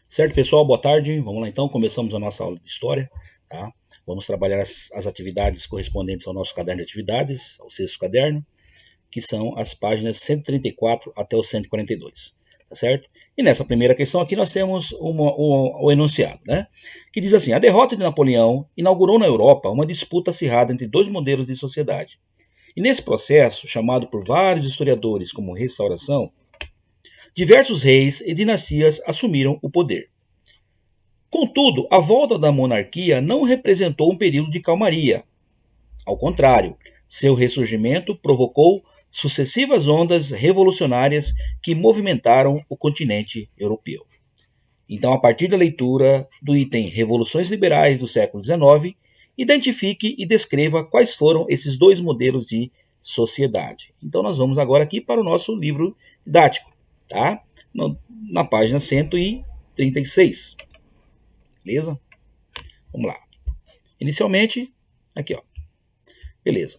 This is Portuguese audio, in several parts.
Certo, pessoal? Boa tarde. Vamos lá então, começamos a nossa aula de história. Tá? Vamos trabalhar as atividades correspondentes ao nosso caderno de atividades, ao sexto caderno, que são as páginas 134 até o 142. Tá certo? E nessa primeira questão aqui nós temos o enunciado, né? Que diz assim: a derrota de Napoleão inaugurou na Europa uma disputa acirrada entre dois modelos de sociedade. E nesse processo, chamado por vários historiadores como restauração, diversos reis e dinastias assumiram o poder. Contudo, a volta da monarquia não representou um período de calmaria. Ao contrário, seu ressurgimento provocou sucessivas ondas revolucionárias que movimentaram o continente europeu. Então, a partir da leitura do item Revoluções Liberais do século XIX, identifique e descreva quais foram esses dois modelos de sociedade. Então, nós vamos agora aqui para o nosso livro didático, tá? Na página 136. Beleza? Vamos lá. Inicialmente, aqui, ó. Beleza.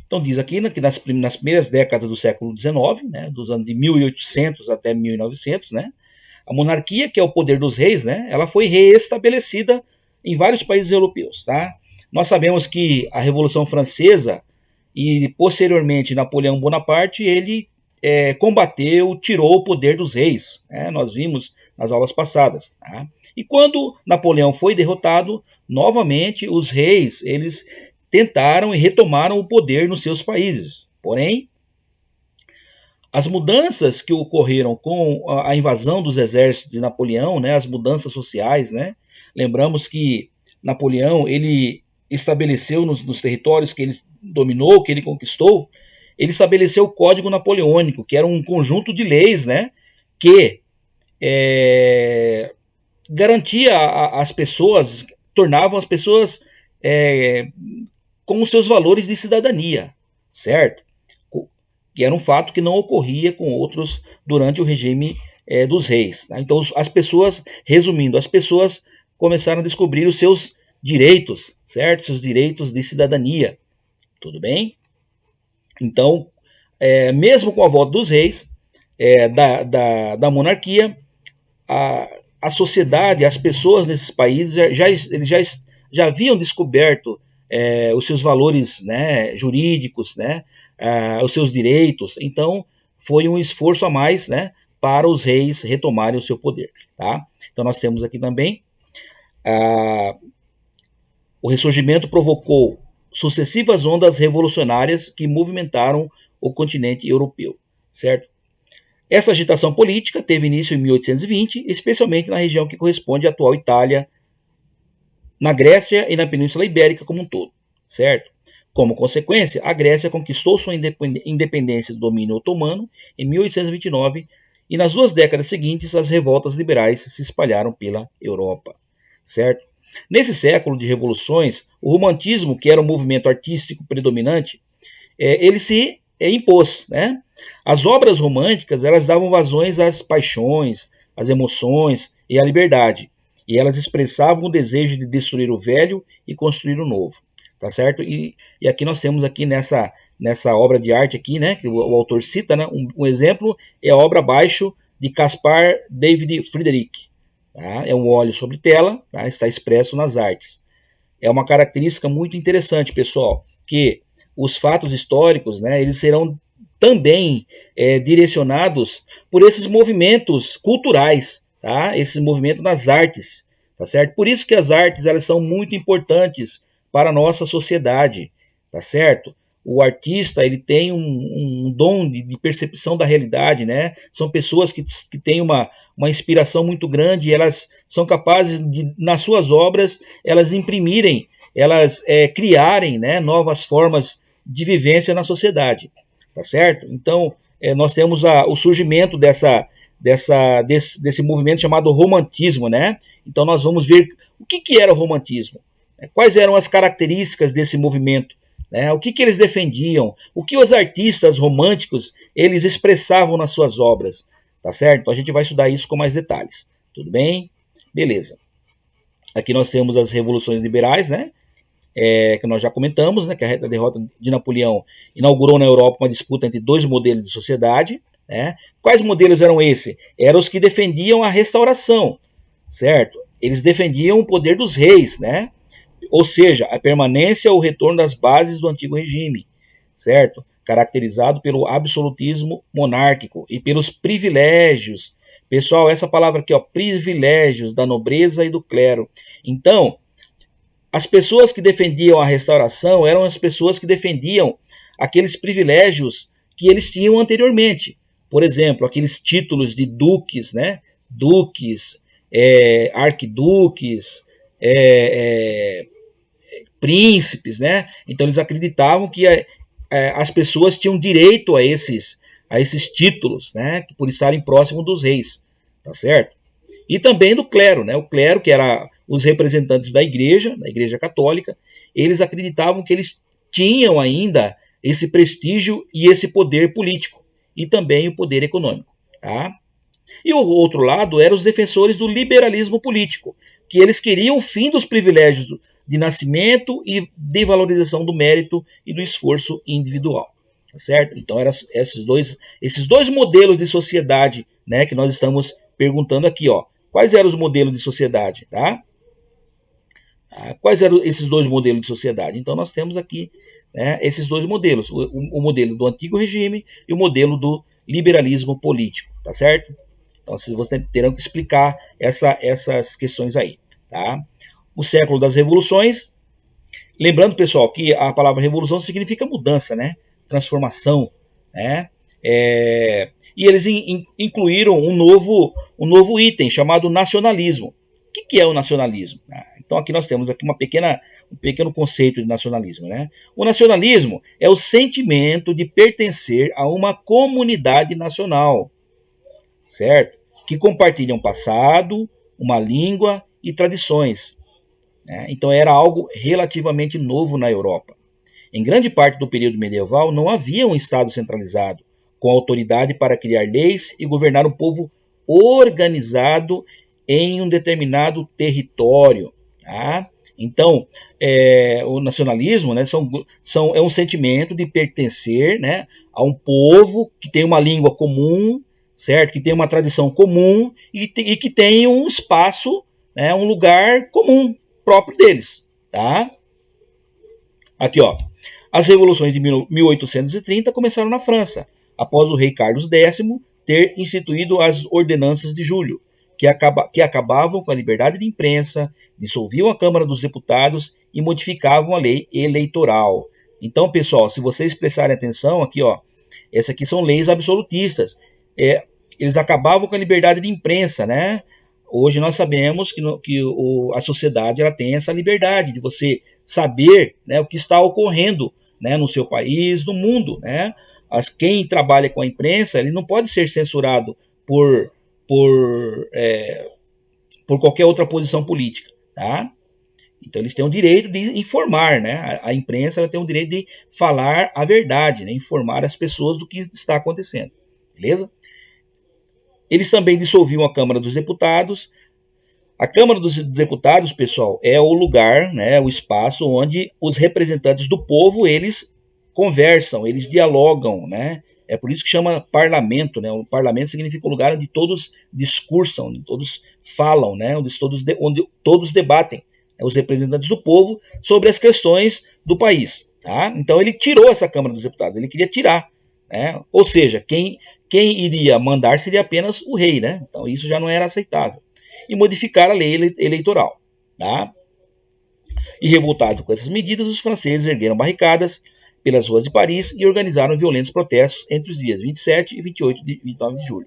Então diz aqui que nas primeiras décadas do século XIX, né, dos anos de 1800 até 1900, né, a monarquia, que é o poder dos reis, né, ela foi reestabelecida em vários países europeus. Tá? Nós sabemos que a Revolução Francesa e posteriormente Napoleão Bonaparte, ele combateu, tirou o poder dos reis. Né? Nós vimos nas aulas passadas. Tá? E quando Napoleão foi derrotado, novamente os reis eles tentaram e retomaram o poder nos seus países. Porém, as mudanças que ocorreram com a invasão dos exércitos de Napoleão, né, as mudanças sociais, né, lembramos que Napoleão ele estabeleceu nos territórios que ele dominou, que ele conquistou, ele estabeleceu o Código Napoleônico, que era um conjunto de leis, né, que garantia as pessoas, tornavam as pessoas com os seus valores de cidadania, certo? Que era um fato que não ocorria com outros durante o regime dos reis. Tá? Então, as pessoas, resumindo, as pessoas começaram a descobrir os seus direitos, certo? Seus direitos de cidadania. Tudo bem? Então, mesmo com a volta dos reis, da monarquia, a sociedade, as pessoas nesses países já haviam descoberto os seus valores, né, jurídicos, né, os seus direitos. Então, foi um esforço a mais, né, para os reis retomarem o seu poder. Tá? Então, nós temos aqui também o ressurgimento provocou sucessivas ondas revolucionárias que movimentaram o continente europeu, certo? Essa agitação política teve início em 1820, especialmente na região que corresponde à atual Itália, na Grécia e na Península Ibérica como um todo, certo? Como consequência, a Grécia conquistou sua independência do domínio otomano em 1829 e nas duas décadas seguintes as revoltas liberais se espalharam pela Europa, certo? Nesse século de revoluções, o romantismo, que era o movimento artístico predominante, ele se impôs, né? As obras românticas elas davam vazões às paixões, às emoções e à liberdade. E elas expressavam o desejo de destruir o velho e construir o novo, tá certo? E aqui nós temos aqui nessa obra de arte aqui, né, que o autor cita, né, um exemplo é a obra Abaixo de Caspar David Friedrich. Tá? É um óleo sobre tela, tá? Está expresso nas artes. É uma característica muito interessante, pessoal, que os fatos históricos, né, eles serão também direcionados por esses movimentos culturais, tá? Esse movimento das artes, tá certo? Por isso que as artes elas são muito importantes para a nossa sociedade, tá certo? O artista ele tem um dom de percepção da realidade, né? São pessoas que têm uma inspiração muito grande e elas são capazes de, nas suas obras, elas imprimirem, elas criarem, né, novas formas de vivência na sociedade, tá certo? Então, nós temos o surgimento desse movimento chamado romantismo, né? Então, nós vamos ver o que era o romantismo, quais eram as características desse movimento, né? O que eles defendiam, o que os artistas românticos eles expressavam nas suas obras, tá certo? Então, a gente vai estudar isso com mais detalhes, tudo bem? Beleza. Aqui nós temos as revoluções liberais, né? Que nós já comentamos, né, que a derrota de Napoleão inaugurou na Europa uma disputa entre dois modelos de sociedade. Né? Quais modelos eram esses? Eram os que defendiam a restauração, certo? Eles defendiam o poder dos reis, né? Ou seja, a permanência ou retorno das bases do antigo regime, certo? Caracterizado pelo absolutismo monárquico e pelos privilégios. Pessoal, essa palavra aqui, ó, privilégios da nobreza e do clero. Então, as pessoas que defendiam a restauração eram as pessoas que defendiam aqueles privilégios que eles tinham anteriormente. Por exemplo, aqueles títulos de duques, né? Duques, arquiduques, príncipes, né? Então eles acreditavam que as pessoas tinham direito a esses títulos, né? Por estarem próximos dos reis, tá certo? E também do clero, né? O clero, que era os representantes da igreja católica, eles acreditavam que eles tinham ainda esse prestígio e esse poder político, e também o poder econômico, tá? E o outro lado eram os defensores do liberalismo político, que eles queriam o fim dos privilégios de nascimento e de valorização do mérito e do esforço individual, tá certo? Então eram esses dois modelos de sociedade, né, que nós estamos perguntando aqui, ó. Quais eram os modelos de sociedade, tá? Quais eram esses dois modelos de sociedade? Então nós temos aqui, né, esses dois modelos, o modelo do antigo regime e o modelo do liberalismo político, tá certo? Então vocês terão que explicar essas questões aí, tá? O século das revoluções. Lembrando, pessoal, que a palavra revolução significa mudança, né? Transformação, né? E eles incluíram um novo item chamado nacionalismo. O que é o nacionalismo? Então aqui nós temos aqui um pequeno conceito de nacionalismo, né? O nacionalismo é o sentimento de pertencer a uma comunidade nacional, certo? Que compartilha um passado, uma língua e tradições. Né? Então era algo relativamente novo na Europa. Em grande parte do período medieval não havia um Estado centralizado, com autoridade para criar leis e governar um povo organizado em um determinado território. Tá? Então, o nacionalismo, né, é um sentimento de pertencer, né, a um povo que tem uma língua comum, certo? Que tem uma tradição comum e que tem um espaço, né, um lugar comum próprio deles. Tá? Aqui, ó. As revoluções de 1830 começaram na França, após o rei Carlos X ter instituído as Ordenanças de Julho, que acabavam com a liberdade de imprensa, dissolviam a Câmara dos Deputados e modificavam a lei eleitoral. Então, pessoal, se vocês prestarem atenção aqui, ó, essas aqui são leis absolutistas. Eles acabavam com a liberdade de imprensa, né? Hoje nós sabemos que a sociedade ela tem essa liberdade de você saber, né, o que está ocorrendo, né, no seu país, no mundo, né? Quem trabalha com a imprensa, ele não pode ser censurado por qualquer outra posição política, tá? Então eles têm o direito de informar, né? A imprensa ela tem o direito de falar a verdade, né? Informar as pessoas do que está acontecendo, beleza? Eles também dissolviam a Câmara dos Deputados. A Câmara dos Deputados, pessoal, é o lugar, né, o espaço onde os representantes do povo, eles conversam, eles dialogam, né? É por isso que chama parlamento, né? O parlamento significa o lugar onde todos discursam, onde todos falam, né? Onde todos debatem, né? Os representantes do povo sobre as questões do país, tá? Então ele tirou essa Câmara dos Deputados, ele queria tirar, né? Ou seja, quem iria mandar seria apenas o rei, né? Então isso já não era aceitável. E modificar a lei eleitoral, tá? E revoltado com essas medidas, os franceses ergueram barricadas pelas ruas de Paris e organizaram violentos protestos entre os dias 27 e 29 de julho.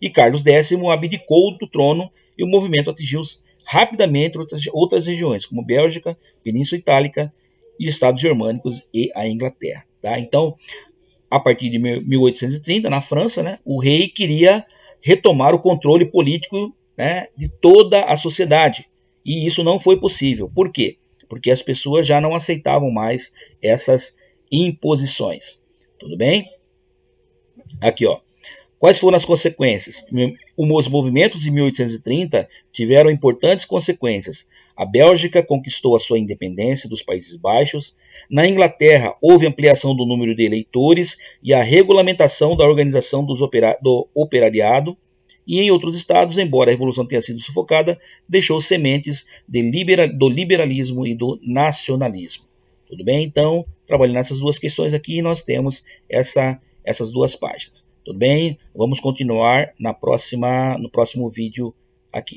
E Carlos X abdicou do trono e o movimento atingiu rapidamente outras regiões, como Bélgica, Península Itálica e Estados Germânicos e a Inglaterra. Tá? Então, a partir de 1830, na França, né, o rei queria retomar o controle político, né, de toda a sociedade. E isso não foi possível. Por quê? Porque as pessoas já não aceitavam mais essas imposições. Tudo bem? Aqui, ó. Quais foram as consequências? Os movimentos de 1830 tiveram importantes consequências. A Bélgica conquistou a sua independência dos Países Baixos. Na Inglaterra, houve ampliação do número de eleitores e a regulamentação da organização do operariado. E em outros estados, embora a revolução tenha sido sufocada, deixou sementes do liberalismo e do nacionalismo. Tudo bem? Então, trabalhando nessas duas questões aqui, nós temos essas duas páginas. Tudo bem? Vamos continuar no próximo vídeo aqui.